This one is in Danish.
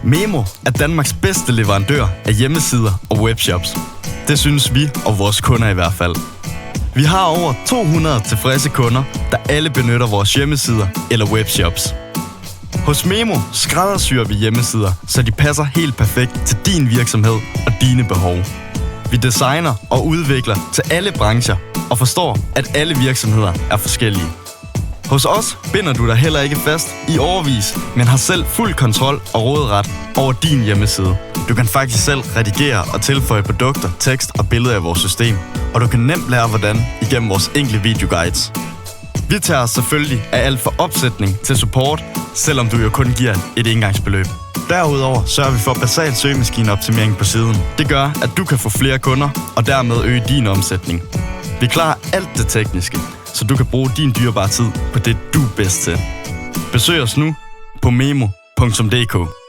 Memo er Danmarks bedste leverandør af hjemmesider og webshops. Det synes vi og vores kunder i hvert fald. Vi har over 200 tilfredse kunder, der alle benytter vores hjemmesider eller webshops. Hos Memo skræddersyr vi hjemmesider, så de passer helt perfekt til din virksomhed og dine behov. Vi designer og udvikler til alle brancher og forstår, at alle virksomheder er forskellige. Hos os binder du dig heller ikke fast i årevis, men har selv fuld kontrol og råderet over din hjemmeside. Du kan faktisk selv redigere og tilføje produkter, tekst og billeder af vores system, og du kan nemt lære hvordan igennem vores enkle videoguides. Vi tager os selvfølgelig af alt fra opsætning til support, selvom du jo kun giver et engangsbeløb. Derudover sørger vi for basal søgemaskineoptimering på siden. Det gør, at du kan få flere kunder og dermed øge din omsætning. Vi klarer alt det tekniske, så du kan bruge din dyrebare tid på det, du er bedst til. Besøg os nu på memo.dk.